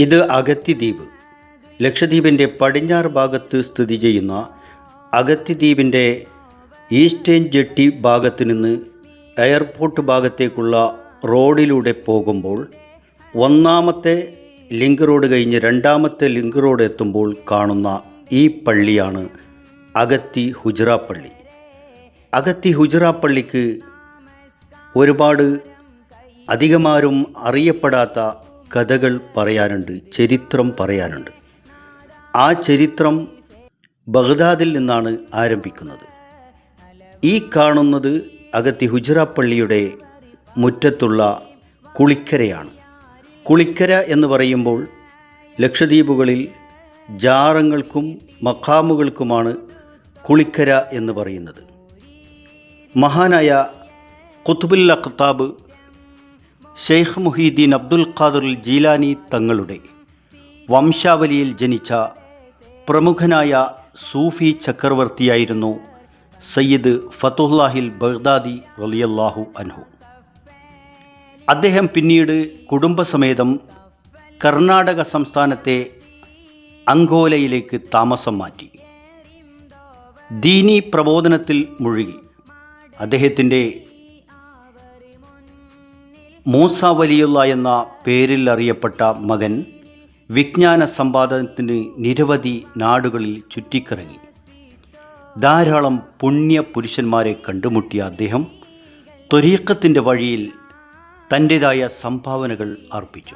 ഇത് അഗത്തി ദ്വീപ്. ലക്ഷദ്വീപിൻ്റെ പടിഞ്ഞാറ് ഭാഗത്ത് സ്ഥിതി ചെയ്യുന്ന അഗത്തി ദ്വീപിൻ്റെ ഈസ്റ്റേൺ ജെട്ടി ഭാഗത്തു നിന്ന് എയർപോർട്ട് ഭാഗത്തേക്കുള്ള റോഡിലൂടെ പോകുമ്പോൾ ഒന്നാമത്തെ ലിങ്ക് റോഡ് കഴിഞ്ഞ് രണ്ടാമത്തെ ലിങ്ക് റോഡ് എത്തുമ്പോൾ കാണുന്ന ഈ പള്ളിയാണ് അഗത്തി ഹുജ്റ പള്ളി. അഗത്തി ഹുജ്റ പള്ളിക്ക് ഒരുപാട് അധികമാരും അറിയപ്പെടാത്ത കഥകൾ പറയാനുണ്ട്, ചരിത്രം പറയാനുണ്ട്. ആ ചരിത്രം ബഗ്ദാദിൽ നിന്നാണ് ആരംഭിക്കുന്നത്. ഈ കാണുന്നത് അഗത്തി ഹുജ്റ പള്ളിയുടെ മുറ്റത്തുള്ള കുളിക്കരയാണ്. കുളിക്കര എന്ന് പറയുമ്പോൾ ലക്ഷദ്വീപുകളിൽ ജാറങ്ങൾക്കും മഖാമുകൾക്കുമാണ് കുളിക്കര എന്ന് പറയുന്നത്. മഹാനായ ഖുത്ബുൽ അഖ്താബ് ഷെയ്ഖ് മുഹീദ്ദീൻ അബ്ദുൽ ഖാദിർ ജീലാനി തങ്ങളുടെ വംശാവലിയിൽ ജനിച്ച പ്രമുഖനായ സൂഫി ചക്രവർത്തിയായിരുന്നു സയ്യിദ് ഫതുല്ലാഹിൽ ബഗ്ദാദി റളിയല്ലാഹു അൻഹു. അദ്ദേഹം പിന്നീട് കുടുംബസമേതം കർണാടക സംസ്ഥാനത്തെ അങ്കോലയിലേക്ക് താമസം മാറ്റി. ദീനി പ്രബോധനത്തിൽ മുഴുകി. അദ്ദേഹത്തിൻ്റെ മൂസ വലിയുള്ള എന്ന പേരിൽ അറിയപ്പെട്ട മകൻ വിജ്ഞാന സമ്പാദനത്തിന് നിരവധി നാടുകളിൽ ചുറ്റിക്കറങ്ങി. ധാരാളം പുണ്യ പുരുഷന്മാരെ കണ്ടുമുട്ടിയ അദ്ദേഹം ത്വരീഖത്തിൻ്റെ വഴിയിൽ തൻ്റേതായ സംഭാവനകൾ അർപ്പിച്ചു.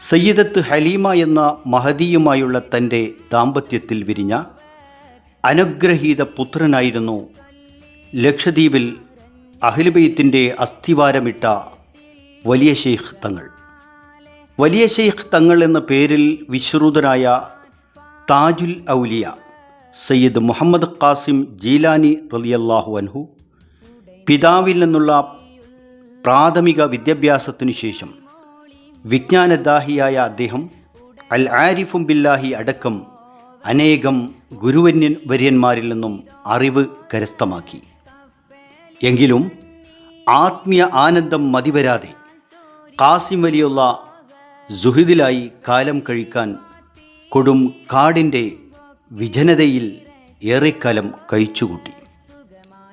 സയ്യിദത്ത് ഹലീമ എന്ന മഹദിയുമായുള്ള തൻ്റെ ദാമ്പത്യത്തിൽ വിരിഞ്ഞ അനുഗ്രഹീത പുത്രനായിരുന്നു ലക്ഷദ്വീപിൽ അഹ്ലുബൈത്തിൻ്റെ അസ്ഥിവാരമിട്ട വലിയ ഷെയ്ഖ് തങ്ങൾ. വലിയ ഷെയ്ഖ് തങ്ങൾ എന്ന പേരിൽ വിശ്രുതനായ താജുൽ ഔലിയ സയ്യിദ് മുഹമ്മദ് ഖാസിം ജീലാനി റളിയല്ലാഹു അൻഹു പിതാവിൽ നിന്നുള്ള പ്രാഥമിക വിദ്യാഭ്യാസത്തിനു ശേഷം വിജ്ഞാനദാഹിയായ അദ്ദേഹം അൽ ആരിഫും ബില്ലാഹി അടക്കം അനേകം ഗുരുവര്യന്മാരിൽ നിന്നും അറിവ് കരസ്ഥമാക്കി. എങ്കിലും ആത്മീയ ആനന്ദം മതിവരാതെ ഖാസിം വലിയുള്ള സുഹൃദിലായി കാലം കഴിക്കാൻ കൊടും കാടിൻ്റെ വിജനതയിൽ ഏറെക്കാലം കഴിച്ചുകൂട്ടി.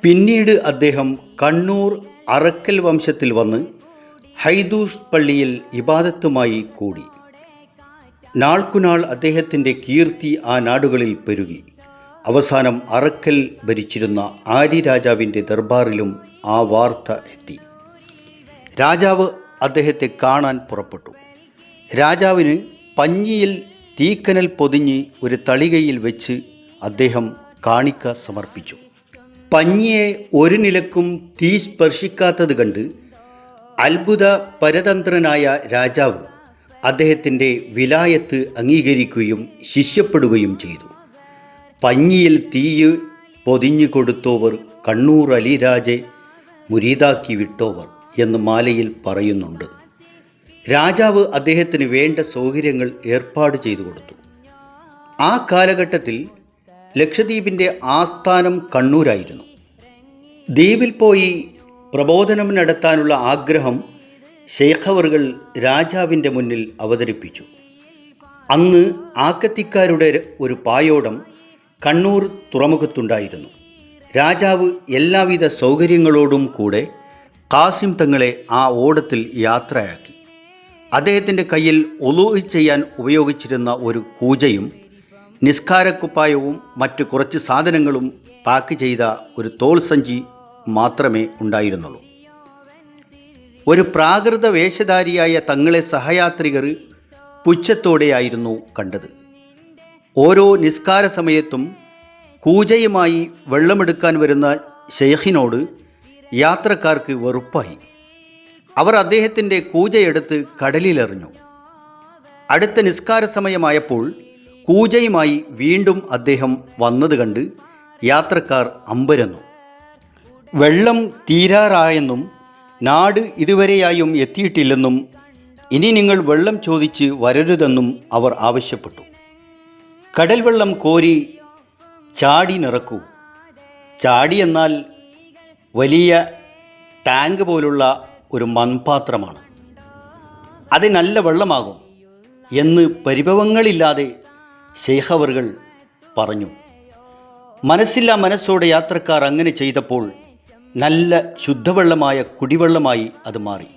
പിന്നീട് അദ്ദേഹം കണ്ണൂർ അറക്കൽ വംശത്തിൽ വന്ന് ഹൈദൂസ് പള്ളിയിൽ ഇബാദത്തുമായി കൂടി. നാൾക്കുനാൾ അദ്ദേഹത്തിൻ്റെ കീർത്തി ആ നാടുകളിൽ പെരുകി. അവസാനം അറക്കൽ ഭരിച്ചിരുന്ന ആരി രാജാവിൻ്റെ ദർബാറിലും ആ വാർത്ത എത്തി. രാജാവ് അദ്ദേഹത്തെ കാണാൻ പുറപ്പെട്ടു. രാജാവിന് പഞ്ഞിയിൽ തീക്കനൽ പൊതിഞ്ഞ് ഒരു തളികയിൽ വെച്ച് അദ്ദേഹം കാണിക്ക സമർപ്പിച്ചു. പഞ്ഞിയെ ഒരു നിലക്കും തീ സ്പർശിക്കാത്തത് കണ്ട് അത്ഭുത പരതന്ത്രനായ രാജാവ് അദ്ദേഹത്തിൻ്റെ വിലായത്ത് അംഗീകരിക്കുകയും ശിഷ്യപ്പെടുകയും ചെയ്തു. പഞ്ഞിയിൽ തീയ് പൊതിഞ്ഞു കൊടുത്തോവർ കണ്ണൂർ അലിരാജെ മുരീദാക്കി വിട്ടോവർ എന്ന് മാലയിൽ പറയുന്നുണ്ട്. രാജാവ് അദ്ദേഹത്തിന് വേണ്ട സൗകര്യങ്ങൾ ഏർപ്പാട് ചെയ്തു കൊടുത്തു. ആ കാലഘട്ടത്തിൽ ലക്ഷദ്വീപിൻ്റെ ആസ്ഥാനം കണ്ണൂരായിരുന്നു. ദ്വീപിൽ പോയി പ്രബോധനം നടത്താനുള്ള ആഗ്രഹം ശൈഖവറുകൾ രാജാവിൻ്റെ മുന്നിൽ അവതരിപ്പിച്ചു. അന്ന് ആക്കത്തിക്കാരുടെ ഒരു പായോടം കണ്ണൂർ തുറമുഖത്തുണ്ടായിരുന്നു. രാജാവ് എല്ലാവിധ സൗകര്യങ്ങളോടും കൂടെ ഖാസിം തങ്ങളെ ആ ഓടത്തിൽ യാത്രയാക്കി. അദ്ദേഹത്തിൻ്റെ കയ്യിൽ ഒളൂ ചെയ്യാൻ ഉപയോഗിച്ചിരുന്ന ഒരു കൂജയും നിസ്കാരക്കുപ്പായവും മറ്റു കുറച്ച് സാധനങ്ങളും പാക്ക് ചെയ്ത ഒരു തോൾ സഞ്ചി മാത്രമേ ഉണ്ടായിരുന്നുള്ളൂ. ഒരു പ്രാകൃത വേഷധാരിയായ തങ്ങളെ സഹയാത്രികർ പുച്ഛത്തോടെയായിരുന്നു കണ്ടത്. ഓരോ നിസ്കാര സമയത്തും കൂജയുമായി വെള്ളമെടുക്കാൻ വരുന്ന ഷെയ്ഖിനോട് യാത്രക്കാർക്ക് വെറുപ്പായി. അവർ അദ്ദേഹത്തിൻ്റെ കൂജയെടുത്ത് കടലിലെറിഞ്ഞു. അടുത്ത നിസ്കാര സമയമായപ്പോൾ കൂജയുമായി വീണ്ടും അദ്ദേഹം വന്നത് കണ്ട് യാത്രക്കാർ അമ്പരന്നു. വെള്ളം തീരാറായെന്നും നാട് ഇതുവരെയായും എത്തിയിട്ടില്ലെന്നും ഇനി നിങ്ങൾ വെള്ളം ചോദിച്ച് വരരുതെന്നും അവർ ആവശ്യപ്പെട്ടു. കടൽ വെള്ളം കോരി ചാടി നിറക്കൂ. ചാടി എന്നാൽ വലിയ ടാങ്ക് പോലുള്ള ഒരു മൺപാത്രമാണ്. അത് നല്ല വെള്ളമാകും. എന്ന് പരിഭവങ്ങളില്ലാതെ ശൈഖ് അവർകൾ പറഞ്ഞു. മനസ്സില്ലാ മനസ്സോടെ യാത്രക്കാർ അങ്ങനെ ചെയ്തപ്പോൾ നല്ല ശുദ്ധവെള്ളമായ കുടിവെള്ളമായി അത് മാറി.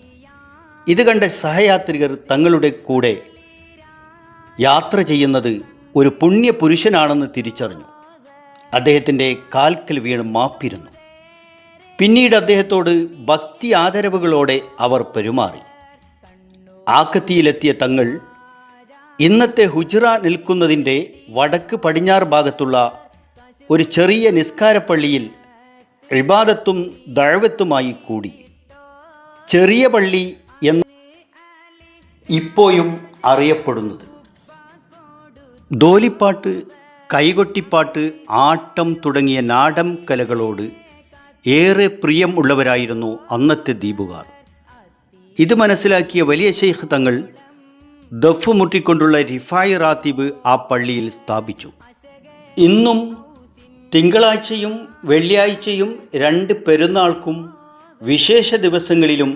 ഇത് കണ്ട സഹയാത്രികർ തങ്ങളുടെ കൂടെ യാത്ര ചെയ്യുന്നത് ഒരു പുണ്യപുരുഷനാണെന്ന് തിരിച്ചറിഞ്ഞു. അദ്ദേഹത്തിൻ്റെ കാൽക്കൽ വീണ് മാപ്പിരുന്നു. പിന്നീട് അദ്ദേഹത്തോട് ഭക്തി ആദരവുകളോടെ അവർ പെരുമാറി. ആക്കത്തിയിലെത്തിയ തങ്ങൾ ഇന്നത്തെ ഹുജ്റ നിൽക്കുന്നതിൻ്റെ വടക്ക് പടിഞ്ഞാറ് ഭാഗത്തുള്ള ഒരു ചെറിയ നിസ്കാരപ്പള്ളിയിൽ ഇബാദത്തും ദഅവത്തുമായി കൂടി. ചെറിയ പള്ളി എന്ന് ഇപ്പോഴും അറിയപ്പെടുന്നത്. ദോലിപ്പാട്ട്, കൈകൊട്ടിപ്പാട്ട്, ആട്ടം തുടങ്ങിയ നാടൻ കലകളോട് ഏറെ പ്രിയം ഉള്ളവരായിരുന്നു അന്നത്തെ ദ്വീപുകാർ. ഇത് മനസ്സിലാക്കിയ വലിയ ശൈഖ് തങ്ങൾ ദഫ് മുട്ടിക്കൊണ്ടുള്ള റിഫായി റാത്തീബ് ആ പള്ളിയിൽ സ്ഥാപിച്ചു. ഇന്നും തിങ്കളാഴ്ചയും വെള്ളിയാഴ്ചയും 2 പെരുന്നാൾക്കും വിശേഷ ദിവസങ്ങളിലും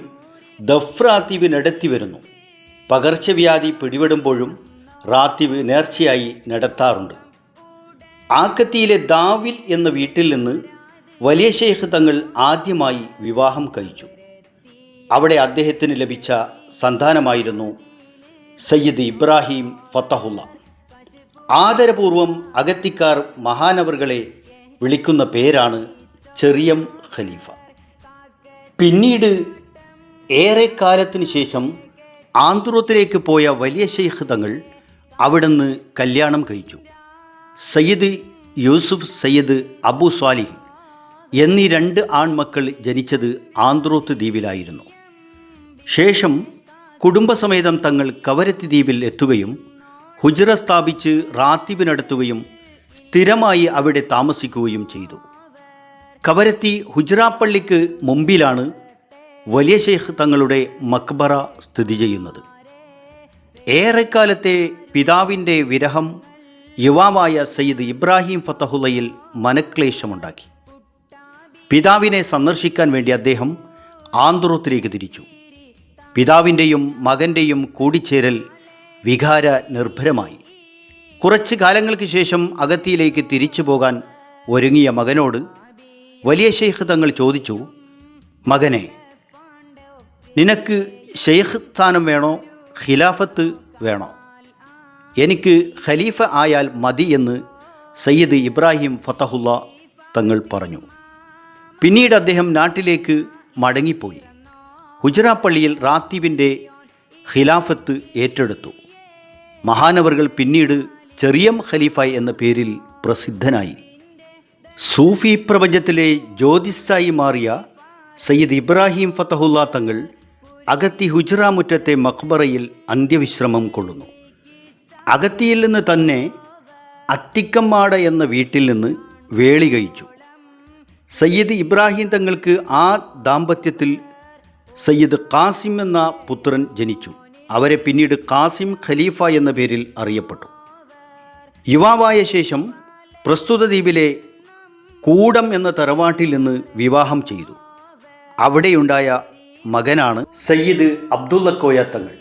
ദഫ് റാത്തീബ് നടത്തി വരുന്നു. പകർച്ചവ്യാധി പിടിപെടുമ്പോഴും റാത്തീബ് നേർച്ചയായി നടത്താറുണ്ട്. ആക്കത്തിയിലെ ദാവിൽ എന്ന വീട്ടിൽ നിന്ന് വലിയ ശൈഖ് തങ്ങൾ ആദ്യമായി വിവാഹം കഴിച്ചു. അവിടെ അദ്ദേഹത്തിന് ലഭിച്ച സന്താനമായിരുന്നു സയ്യിദ് ഇബ്രാഹിം ഫത്തഹുള്ള. ആദരപൂർവം അഗത്തിക്കാർ മഹാനവറുകളെ വിളിക്കുന്ന പേരാണ് ചെറിയം ഖലീഫ. പിന്നീട് ഏറെക്കാലത്തിന് ശേഷം ആന്ധ്രത്തിലേക്ക് പോയ വലിയ ശൈഖ് തങ്ങൾ അവിടുന്ന് കല്യാണം കഴിച്ചു. സയ്യിദ് യൂസുഫ്, സയ്യിദ് അബു സ്വാലിഹ് എന്നീ 2 ആൺമക്കൾ ജനിച്ചത് ആന്ത്രോത്ത് ദ്വീപിലായിരുന്നു. ശേഷം കുടുംബസമേതം തങ്ങൾ കവരത്തി ദ്വീപിൽ എത്തുകയും ഹുജ്റ സ്ഥാപിച്ച് റാത്തീബ് നടത്തുകയും സ്ഥിരമായി അവിടെ താമസിക്കുകയും ചെയ്തു. കവരത്തി ഹുജ്റാപ്പള്ളിക്ക് മുമ്പിലാണ് വലിയ ശൈഖ് തങ്ങളുടെ മക്ബറ സ്ഥിതി ചെയ്യുന്നത്. ഏറെക്കാലത്തെ പിതാവിൻ്റെ വിരഹം യുവാവായ സയ്യിദ് ഇബ്രാഹിം ഫത്തഹുള്ളയിൽ മനക്ലേശമുണ്ടാക്കി. പിതാവിനെ സന്ദർശിക്കാൻ വേണ്ടി അദ്ദേഹം ആന്ത്രോത്തിലേക്ക് തിരിച്ചു. പിതാവിൻ്റെയും മകൻ്റെയും കൂടിച്ചേരൽ വികാര നിർഭരമായി. കുറച്ച് കാലങ്ങൾക്ക് ശേഷം അഗത്തിയിലേക്ക് തിരിച്ചു പോകാൻ ഒരുങ്ങിയ മകനോട് വലിയ ശൈഖ് തങ്ങൾ ചോദിച്ചു, മകനെ, നിനക്ക് ശൈഖ് സ്ഥാനം വേണോ ഖിലാഫത്ത് വേണോ? എനിക്ക് ഖലീഫ ആയാൽ മതി എന്ന് സയ്യിദ് ഇബ്രാഹിം ഫത്തഹുള്ള തങ്ങൾ പറഞ്ഞു. പിന്നീട് അദ്ദേഹം നാട്ടിലേക്ക് മടങ്ങിപ്പോയി. ഹുജ്റാപ്പള്ളിയിൽ റാത്തീബിൻ്റെ ഖിലാഫത്ത് ഏറ്റെടുത്തു. മഹാനവറുകൾ പിന്നീട് ചെറിയം ഖലീഫ എന്ന പേരിൽ പ്രസിദ്ധനായി. സൂഫി പ്രപഞ്ചത്തിലെ ജ്യോതിസായി മാറിയ സയ്യിദ് ഇബ്രാഹിം ഫത്തഹുള്ള തങ്ങൾ അഗത്തി ഹുജ്റ മുറ്റത്തെ മഖ്ബറയിൽ അന്ത്യവിശ്രമം കൊള്ളുന്നു. അഗത്തിയിൽ നിന്ന് തന്നെ അത്തിക്കമ്മാട എന്ന വീട്ടിൽ നിന്ന് വേളി കഴിച്ചു. സയ്യിദ് ഇബ്രാഹിം തങ്ങൾക്ക് ആ ദാമ്പത്യത്തിൽ സയ്യിദ് ഖാസിം എന്ന പുത്രൻ ജനിച്ചു. അവരെ പിന്നീട് ഖാസിം ഖലീഫ എന്ന പേരിൽ അറിയപ്പെട്ടു. യുവാവായ ശേഷം പ്രസ്തുത ദ്വീപിലെ കൂടം എന്ന തറവാട്ടിൽ നിന്ന് വിവാഹം ചെയ്തു. അവിടെയുണ്ടായ മകനാണ് സയ്യിദ് അബ്ദുള്ളക്കോയ തങ്ങൾ.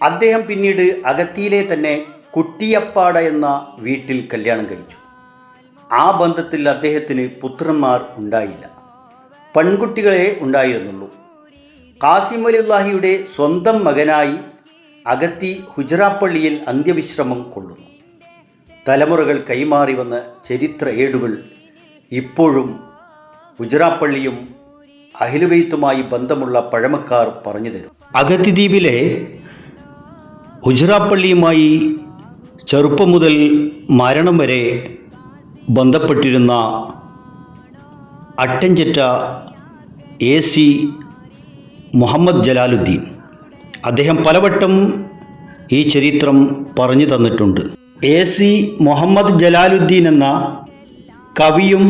അദ്ദേഹം പിന്നീട് അഗത്തിയിലെ തന്നെ കുട്ടിയപ്പാട എന്ന വീട്ടിൽ കല്യാണം കഴിച്ചു. ആ ബന്ധത്തിൽ അദ്ദേഹത്തിന് പുത്രന്മാർ ഉണ്ടായില്ല, പെൺകുട്ടികളെ ഉണ്ടായിരുന്നുള്ളൂ. ഖാസിം വലിയുള്ളാഹിയുടെ സ്വന്തം മകനായി അഗത്തി ഹുജ്റാപ്പള്ളിയിൽ അന്ത്യവിശ്രമം കൊള്ളുന്നു. തലമുറകൾ കൈമാറി വന്ന ചരിത്ര ഏടുകൾ ഇപ്പോഴും ഹുജ്റാപ്പള്ളിയും അഹ്ലുബൈത്തുമായി ബന്ധമുള്ള പഴമക്കാർ പറഞ്ഞു തരും. അഗത്തി ദ്വീപിലെ ഹുജ്റാപ്പള്ളിയുമായി ചെറുപ്പം മുതൽ മരണം വരെ ബന്ധപ്പെട്ടിരുന്ന അട്ടൻചെറ്റ AC മുഹമ്മദ് ജലാലുദ്ദീൻ, അദ്ദേഹം പലവട്ടം ഈ ചരിത്രം പറഞ്ഞു തന്നിട്ടുണ്ട്. AC മുഹമ്മദ് ജലാലുദ്ദീൻ എന്ന കവിയും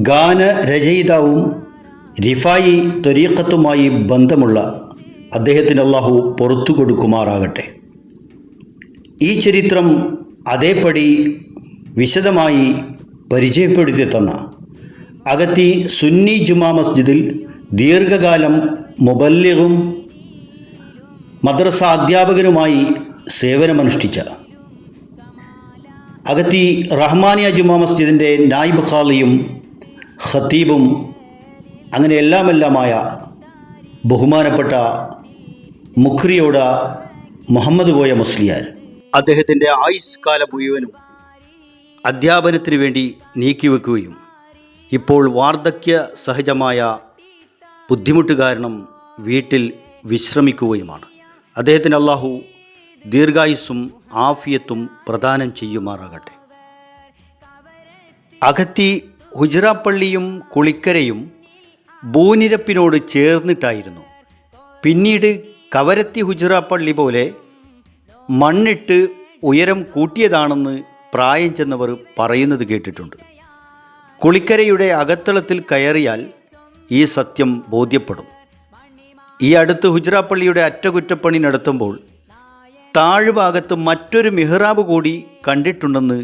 ഗാനരചയിതാവും റിഫായി ത്വരീഖത്തുമായി ബന്ധമുള്ള അദ്ദേഹത്തിന് അല്ലാഹു പുറത്തു കൊടുക്കുമാറാകട്ടെ. ഈ ചരിത്രം അതേപടി വിശദമായി പരിചയപ്പെടുത്തി തന്ന അഗത്തി സുന്നി ജുമാ മസ്ജിദിൽ ദീർഘകാലം മുബല്ലിഗും മദ്രസ അധ്യാപകനുമായി സേവനമനുഷ്ഠിച്ച അഗത്തി റഹ്മാനിയ ജുമാ മസ്ജിദിൻ്റെ നായിബ് ഖാളിയും ഖത്തീബും അങ്ങനെ എല്ലാമെല്ലാമായ ബഹുമാനപ്പെട്ട മുഖ്രിയോട മുഹമ്മദ് കോയ മുസ്ലിയാർ അദ്ദേഹത്തിൻ്റെ ആയുസ് കാലം മുഴുവനും അധ്യാപനത്തിന് വേണ്ടി നീക്കിവെക്കുകയും ഇപ്പോൾ വാർദ്ധക്യ സഹജമായ ബുദ്ധിമുട്ട് കാരണം വീട്ടിൽ വിശ്രമിക്കുകയുമാണ്. അദ്ദേഹത്തിന് അള്ളാഹു ദീർഘായുസ്സും ആഫിയത്തും പ്രദാനം ചെയ്യുമാറാകട്ടെ. അഗത്തി ഹുജ്റ പള്ളിയും കുളിക്കരയും ഭൂനിരപ്പിനോട് ചേർന്നിട്ടായിരുന്നു. പിന്നീട് കവരത്തി ഹുജ്റ പള്ളി പോലെ മണ്ണിട്ട് ഉയരം കൂട്ടിയതാണെന്ന് പ്രായം ചെന്നവർ പറയുന്നത് കേട്ടിട്ടുണ്ട്. കുളിക്കരയുടെ അകത്തളത്തിൽ കയറിയാൽ ഈ സത്യം ബോധ്യപ്പെടും. ഈ അടുത്ത് ഹുജ്റ പള്ളിയുടെ അറ്റകുറ്റപ്പണി നടത്തുമ്പോൾ താഴ്ഭാഗത്ത് മറ്റൊരു മിഹ്റാബ് കൂടി കണ്ടിട്ടുണ്ടെന്ന്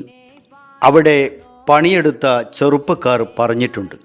അവിടെ പണിയെടുത്ത ചെറുപ്പക്കാർ പറഞ്ഞിട്ടുണ്ട്.